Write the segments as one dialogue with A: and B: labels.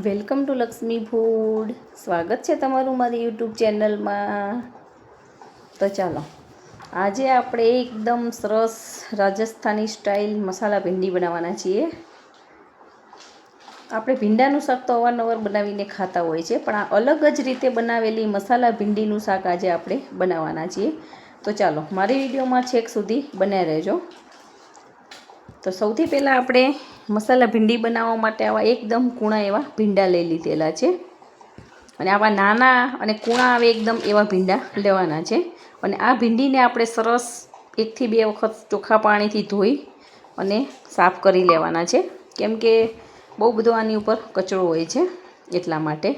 A: Welcome to Lakshmi food. સ્વાગત છે તમારું મારી યુટ્યુબ ચેનલમાં. તો ચાલો, આજે આપણે એકદમ સરસ રાજસ્થાની સ્ટાઇલ મસાલા ભીંડી બનાવવાના છીએ. આપણે ભીંડાનું શાક તો અવારનવાર બનાવીને ખાતા હોય છે, પણ આ અલગ જ રીતે બનાવેલી મસાલા ભીંડીનું શાક આજે આપણે બનાવવાના છીએ. તો ચાલો, મારી વિડીયોમાં છેક સુધી બન્યા રહેજો. તો સૌથી પહેલાં આપણે મસાલા ભીંડી બનાવવા માટે આવા એકદમ કૂણા એવા ભીંડા લઈ લીધેલા છે. અને આવા નાના અને કૂણા આવે એકદમ એવા ભીંડા લેવાના છે. અને આ ભીંડીને આપણે સરસ 1 થી 2 વખત ચોખ્ખા પાણીથી ધોઈ અને સાફ કરી લેવાના છે, કેમ કે બહુ બધો આની ઉપર કચરો હોય છે એટલા માટે.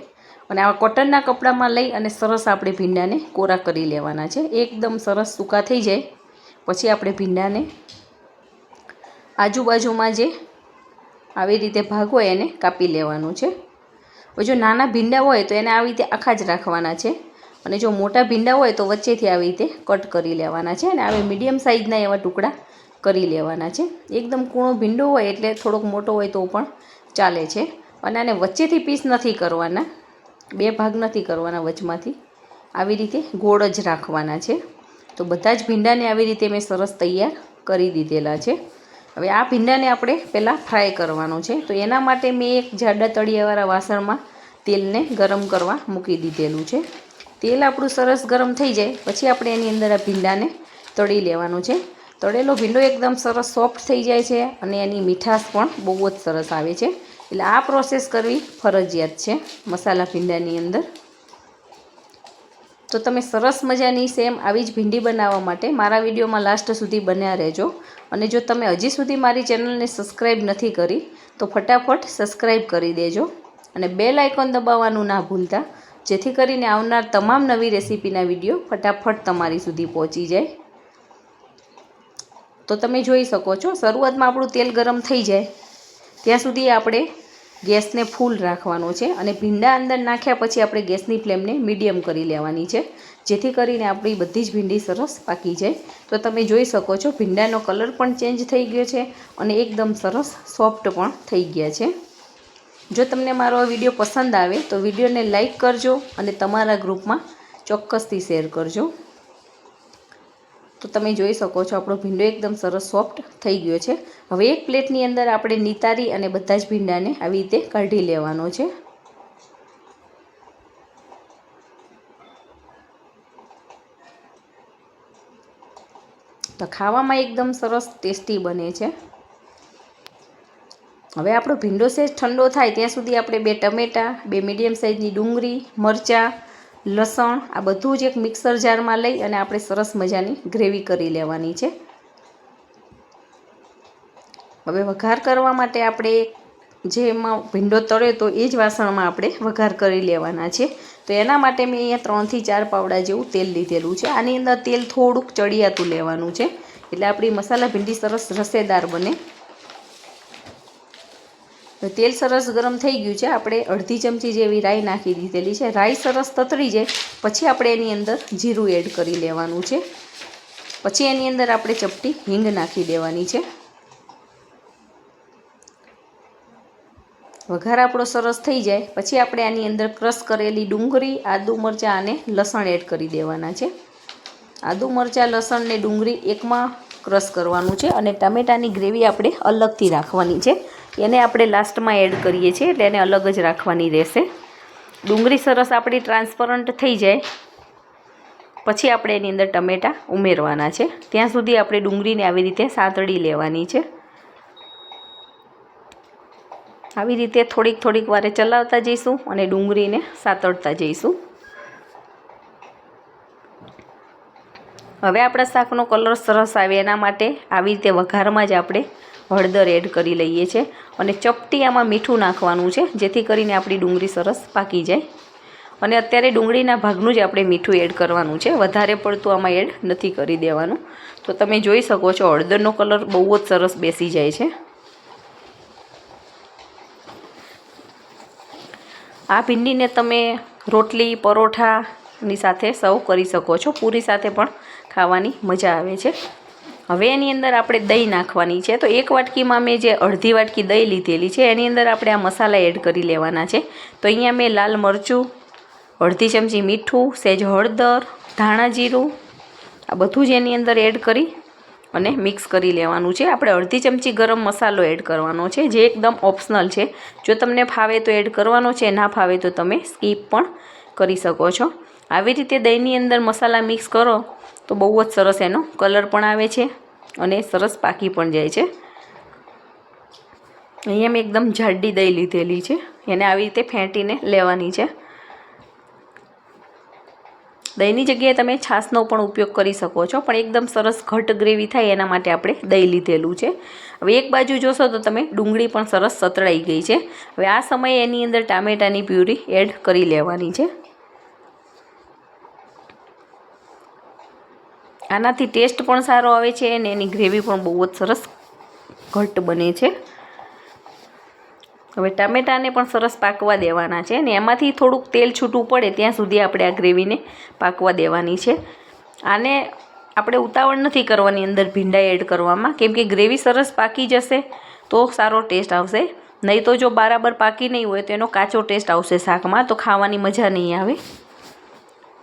A: અને આવા કોટનના કપડામાં લઈ અને સરસ આપણે ભીંડાને કોરા કરી લેવાના છે. એકદમ સરસ સૂકા થઈ જાય પછી આપણે ભીંડાને આજુબાજુમાં જે આવી રીતે ભાગ હોય એને કાપી લેવાનું છે. હવે જો નાના ભીંડા હોય તો એને આવી રીતે આખા જ રાખવાના છે, અને જો મોટા ભીંડા હોય તો વચ્ચેથી આવી રીતે કટ કરી લેવાના છે. અને આવી મીડિયમ સાઇઝના એવા ટુકડા કરી લેવાના છે. એકદમ કૂણો ભીંડો હોય એટલે થોડોક મોટો હોય તો પણ ચાલે છે. અને આને વચ્ચેથી પીસ નથી કરવાના, 2 ભાગ નથી કરવાના, વચમાંથી આવી રીતે ગોળ જ રાખવાના છે. તો બધા જ ભીંડાને આવી રીતે મેં સરસ તૈયાર કરી દીધેલા છે. હવે આ ભીંડાને આપણે પહેલાં ફ્રાય કરવાનું છે. તો એના માટે મેં એક જાડા તળિયાવાળા વાસણમાં તેલને ગરમ કરવા મૂકી દીધેલું છે. તેલ આપણું સરસ ગરમ થઈ જાય પછી આપણે એની અંદર આ ભીંડાને તળી લેવાનું છે. તળેલો ભીંડો એકદમ સરસ સોફ્ટ થઈ જાય છે અને એની મીઠાશ પણ બહુ જ સરસ આવે છે. એટલે આ પ્રોસેસ કરવી ફરજિયાત છે મસાલા ભીંડાની અંદર. તો તમે સરસ મજાની સેમ આવી જ ભીંડી બનાવવા માટે મારા વિડીયોમાં લાસ્ટ સુધી બન્યા રહેજો. અને જો તમે હજી સુધી મારી ચેનલને સબસ્ક્રાઈબ નથી કરી તો ફટાફટ સબસ્ક્રાઈબ કરી દેજો અને બેલ આઇકોન દબાવવાનું ના ભૂલતા, જેથી કરીને આવનાર તમામ નવી રેસીપીના વિડીયો ફટાફટ તમારી સુધી પહોંચી જાય. તો તમે જોઈ શકો છો, શરૂઆતમાં આપણું તેલ ગરમ થઈ જાય ત્યાં સુધી આપણે ગેસને ફૂલ રાખવાનો છે. અને ભીંડા અંદર નાખ્યા પછી આપણે ગેસની ફ્લેમને મીડિયમ કરી લેવાની છે, જેથી કરીને આપણી બધી જ ભીંડી સરસ પાકી જાય. તો તમે જોઈ શકો છો ભીંડાનો કલર પણ ચેન્જ થઈ ગયો છે અને એકદમ સરસ સોફ્ટ પણ થઈ ગયા છે. જો તમને મારો આ વિડીયો પસંદ આવે તો વિડીયોને લાઈક કરજો અને તમારા ગ્રુપમાં ચોક્કસથી શેર કરજો. તો તમે જોઈ શકો છો આપણો ભીંડો એકદમ સરસ સોફ્ટ થઈ ગયો છે. હવે એક પ્લેટની અંદર આપણે નિતારી અને બધા જ ભીંડાને આવી રીતે કાઢી લેવાનો છે. તો ખાવામાં એકદમ સરસ ટેસ્ટી બને છે. હવે આપણો ભીંડો સહેજ ઠંડો થાય ત્યાં સુધી આપણે 2 ટમેટાં, 2 મીડિયમ સાઇઝની ડુંગળી, મરચાં, લસણ આ બધું જ એક મિક્સર જારમાં લઈ અને આપણે સરસ મજાની ગ્રેવી કરી લેવાની છે. હવે વઘાર કરવા માટે આપણે જેમાં ભીંડો તળ્યો તો એ જ વાસણમાં આપણે વઘાર કરી લેવાના છે. તો એના માટે મેં અહીંયા 3 થી 4 પાવડા જેવું તેલ લીધેલું છે. આની અંદર તેલ થોડુંક ચડિયાતું લેવાનું છે, એટલે આપણી મસાલા ભીંડી સરસ રસેદાર બને. તેલ સરસ ગરમ થઈ ગયું છે. આપણે અડધી ચમચી જેવી રાઈ નાખી દીધેલી છે. રાઈ સરસ તતરી જાય પછી આપણે એની અંદર જીરું એડ કરી લેવાનું છે. પછી એની અંદર આપણે ચપટી હિંગ નાખી દેવાની છે. વઘાર આપણો સરસ થઈ જાય પછી આપણે આની અંદર ક્રશ કરેલી ડુંગળી, આદુ, મરચાં અને લસણ એડ કરી દેવાના છે. આદુ, મરચાં, લસણ ને ડુંગળી એકમાં ક્રશ કરવાનું છે. અને ટામેટાની ગ્રેવી આપણે અલગથી રાખવાની છે. એને આપણે લાસ્ટમાં એડ કરીએ છીએ એટલે એને અલગ જ રાખવાની રહેશે. ડુંગળી સરસ આપણી ટ્રાન્સપરન્ટ થઈ જાય પછી આપણે એની અંદર ટમેટાં ઉમેરવાના છે. ત્યાં સુધી આપણે ડુંગળીને આવી રીતે સાતળી લેવાની છે. આવી રીતે થોડીક વારે ચલાવતા જઈશું અને ડુંગળીને સાતળતા જઈશું. હવે આપણા શાકનો કલર સરસ આવે એના માટે આવી રીતે વઘારમાં જ આપણે હળદર એડ કરી લઈએ છીએ અને ચપટી આમાં મીઠું નાખવાનું છે, જેથી કરીને આપણી ડુંગળી સરસ પાકી જાય. અને અત્યારે ડુંગળીના ભાગનું જ આપણે મીઠું એડ કરવાનું છે, વધારે પડતું આમાં એડ નથી કરી દેવાનું. તો તમે જોઈ શકો છો હળદરનો કલર બહુ જ સરસ બેસી જાય છે. આ ભીંડીને તમે રોટલી, પરોઠાની સાથે સર્વ કરી શકો છો. પૂરી સાથે પણ ખાવાની મજા આવે છે. હવે એની અંદર આપણે દહીં નાખવાની છે. તો 1 વાટકીમાં મેં જે અડધી વાટકી દહીં લીધેલી છે એની અંદર આપણે આ મસાલા એડ કરી લેવાના છે. તો અહીંયા મેં લાલ મરચું, અડધી ચમચી મીઠું, સહેજ હળદર, ધાણા જીરું આ બધું જ એની અંદર એડ કરી અને મિક્સ કરી લેવાનું છે. આપણે અડધી ચમચી ગરમ મસાલો એડ કરવાનો છે, જે એકદમ ઓપ્શનલ છે. જો તમને ફાવે તો એડ કરવાનો છે, ના ફાવે તો તમે સ્કીપ પણ કરી શકો છો. આવી રીતે દહીંની અંદર મસાલા મિક્સ કરો તો બહુ જ સરસ એનો કલર પણ આવે છે અને સરસ પાકી પણ જાય છે. અહીંયા મેં એકદમ જાડી દહીં લીધેલી છે, એને આવી રીતે ફેંટીને લેવાની છે. દહીંની જગ્યાએ તમે છાશનો પણ ઉપયોગ કરી શકો છો, પણ એકદમ સરસ ઘટ ગ્રેવી થાય એના માટે આપણે દહીં લીધેલું છે. હવે એક બાજુ જોશો તો તમે ડુંગળી પણ સરસ સતળાઈ ગઈ છે. હવે આ સમયે એની અંદર ટામેટાની પ્યુરી એડ કરી લેવાની છે. આનાથી ટેસ્ટ પણ સારો આવે છે અને એની ગ્રેવી પણ બહુ જ સરસ ઘટ બને છે. હવે ટામેટાને પણ સરસ પાકવા દેવાના છે અને એમાંથી થોડુંક તેલ છૂટું પડે ત્યાં સુધી આપણે આ ગ્રેવીને પાકવા દેવાની છે. આને આપણે ઉતાવળ નથી કરવાની અંદર ભીંડા એડ કરવામાં, કેમ કે ગ્રેવી સરસ પાકી જશે તો સારો ટેસ્ટ આવશે. નહીં તો જો બરાબર પાકી નહીં હોય તો એનો કાચો ટેસ્ટ આવશે શાકમાં, તો ખાવાની મજા નહીં આવે.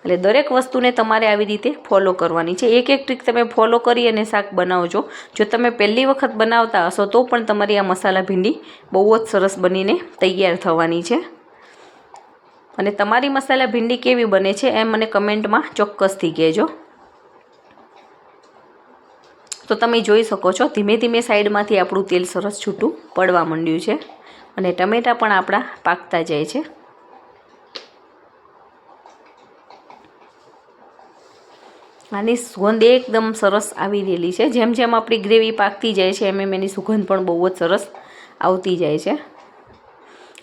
A: એટલે દરેક વસ્તુને તમારે આવી રીતે ફોલો કરવાની છે. એક ટ્રીક તમે ફોલો કરી અને શાક બનાવજો. જો તમે પહેલી વખત બનાવતા હશો તો પણ તમારી આ મસાલા ભીંડી બહુ જ સરસ બનીને તૈયાર થવાની છે. અને તમારી મસાલા ભીંડી કેવી બને છે એ મને કમેન્ટમાં ચોક્કસથી કહેજો. તો તમે જોઈ શકો છો ધીમે ધીમે સાઈડમાંથી આપણું તેલ સરસ છૂટું પડવા માંડ્યું છે અને ટમેટાં પણ આપણા પાકતા જાય છે. આની સુગંધ એકદમ સરસ આવી રહેલી છે. જેમ જેમ આપણી ગ્રેવી પાકતી જાય છે એમ એની સુગંધ પણ બહુ જ સરસ આવતી જાય છે.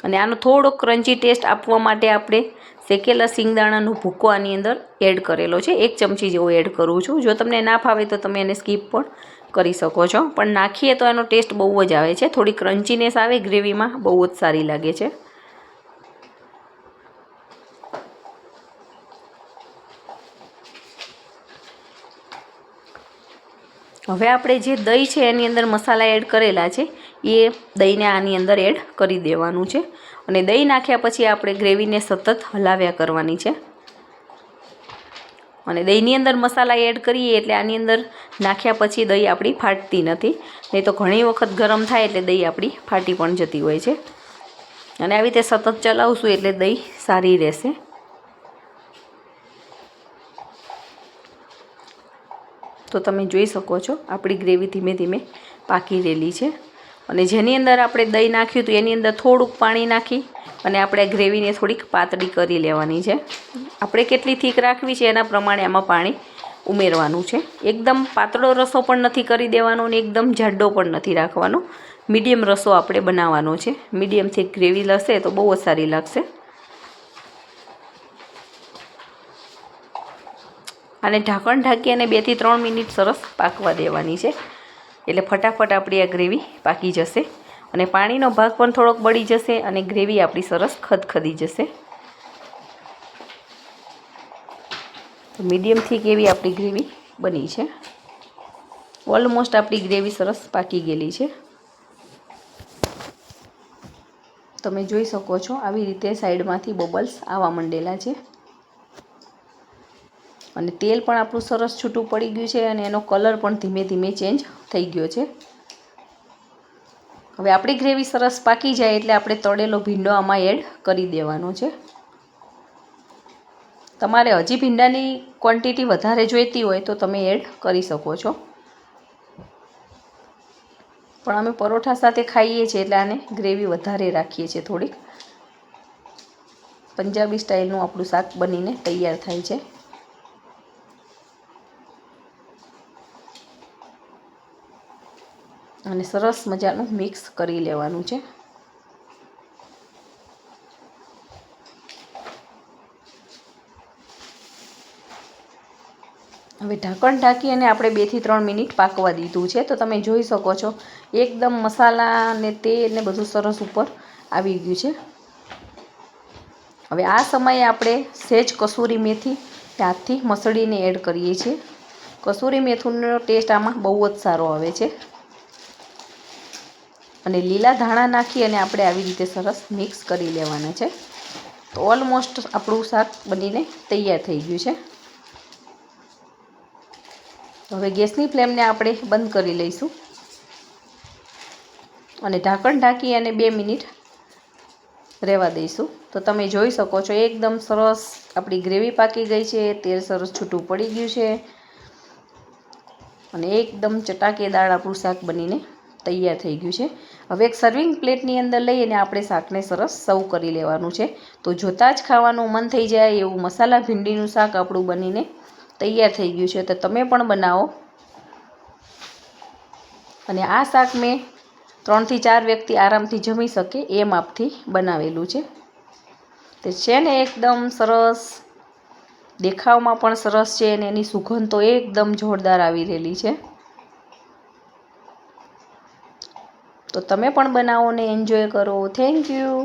A: અને આનો થોડો ક્રન્ચી ટેસ્ટ આપવા માટે આપણે શેકેલા સિંગદાણાનો ભૂકો આની અંદર એડ કરેલો છે. 1 ચમચી જેવો એડ કરું છું. જો તમને ના ફાવે તો તમે એને સ્કીપ પણ કરી શકો છો, પણ નાખીએ તો એનો ટેસ્ટ બહુ જ આવે છે. થોડી ક્રન્ચીનેસ આવે ગ્રેવીમાં, બહુ જ સારી લાગે છે. હવે આપણે જે દહીં છે એની અંદર મસાલા એડ કરેલા છે એ દહીંને આની અંદર એડ કરી દેવાનું છે. અને દહીં નાખ્યા પછી આપણે ગ્રેવીને સતત હલાવ્યા કરવાની છે. અને દહીંની અંદર મસાલા એડ કરીએ એટલે આની અંદર નાખ્યા પછી દહીં આપણી ફાટતી નથી. નહીં તો ઘણી વખત ગરમ થાય એટલે દહીં આપણી ફાટી પણ જતી હોય છે. અને આવી રીતે સતત ચલાવશું એટલે દહીં સારી રહેશે. તો તમે જોઈ શકો છો આપણી ગ્રેવી ધીમે ધીમે પાકી રહેલી છે. અને જેની અંદર આપણે દહીં નાખ્યું હતું એની અંદર થોડુંક પાણી નાખી અને આપણે ગ્રેવીને થોડીક પાતળી કરી લેવાની છે. આપણે કેટલી થીક રાખવી છે એના પ્રમાણે આમાં પાણી ઉમેરવાનું છે. એકદમ પાતળો રસો પણ નથી કરી દેવાનો અને એકદમ જાડો પણ નથી રાખવાનો. મીડિયમ રસો આપણે બનાવવાનો છે. મીડિયમ થીક ગ્રેવી હશે તો બહુ જ સારી લાગશે. અને ઢાંકણ ઢાંકી અને 2 થી 3 મિનિટ સરસ પાકવા દેવાની છે. એટલે ફટાફટ આપણી આ ગ્રેવી પાકી જશે અને પાણીનો ભાગ પણ થોડોક બળી જશે અને ગ્રેવી આપણી સરસ ખદખદી જશે. તો મીડિયમથી કેવી આપણી ગ્રેવી બની છે. ઓલમોસ્ટ આપણી ગ્રેવી સરસ પાકી ગયેલી છે. તમે જોઈ શકો છો આવી રીતે સાઈડમાંથી બબલ્સ આવવા માંડેલા છે. અને તેલ પણ આપણું સરસ છૂટું પડી ગયું છે અને એનો કલર પણ ધીમે ધીમે ચેન્જ થઈ ગયો છે. હવે આપણી ગ્રેવી સરસ પાકી જાય એટલે આપણે તળેલો ભીંડો આમાં એડ કરી દેવાનો છે. તમારે હજી ભીંડાની ક્વોન્ટિટી વધારે જોઈતી હોય તો તમે એડ કરી શકો છો, પણ અમે પરોઠા સાથે ખાઈએ છીએ એટલે આને ગ્રેવી વધારે રાખીએ છીએ. થોડીક પંજાબી સ્ટાઇલનું આપણું શાક બનીને તૈયાર થાય છે. અને સરસ મજાનું મિક્સ કરી લેવાનું છે. હવે ઢાંકણ ઢાંકી અને આપણે 2 થી 3 મિનિટ પાકવા દીધું છે. તો તમે જોઈ શકો છો એકદમ મસાલા ને તેલ ને બધું સરસ ઉપર આવી ગયું છે. હવે આ સમયે આપણે સહેજ કસૂરી મેથી હાથથી મસળીને એડ કરીએ છીએ. કસૂરી મેથીનો ટેસ્ટ આમાં બહુ જ સારો આવે છે. અને લીલા ધાણા નાખી અને આપણે આવી રીતે સરસ મિક્સ કરી લેવાના છે. તો ઓલમોસ્ટ આપણું શાક બનીને તૈયાર થઈ ગયું છે. હવે ગેસની ફ્લેમને આપણે બંધ કરી લઈશું અને ઢાંકણ ઢાંકી અને 2 મિનિટ રહેવા દઈશું. તો તમે જોઈ શકો છો એકદમ સરસ આપણી ગ્રેવી પાકી ગઈ છે. તેલ સરસ છૂટું પડી ગયું છે અને એકદમ ચટાકેદાર આપણું શાક બનીને તૈયાર થઈ ગયું છે. હવે એક સર્વિંગ પ્લેટની અંદર લઈ અને આપણે શાકને સરસ સર્વ કરી લેવાનું છે. તો જોતાં જ ખાવાનું મન થઈ જાય એવું મસાલા ભીંડીનું શાક આપણું બનીને તૈયાર થઈ ગયું છે. તો તમે પણ બનાવો. અને આ શાક મેં 3 થી 4 વ્યક્તિ આરામથી જમી શકે એ માપથી બનાવેલું છે. તે છે ને એકદમ સરસ, દેખાવમાં પણ સરસ છે અને એની સુગંધ તો એકદમ જોરદાર આવી રહેલી છે. તો તમે પણ બનાવો ને એન્જોય કરો. Thank you.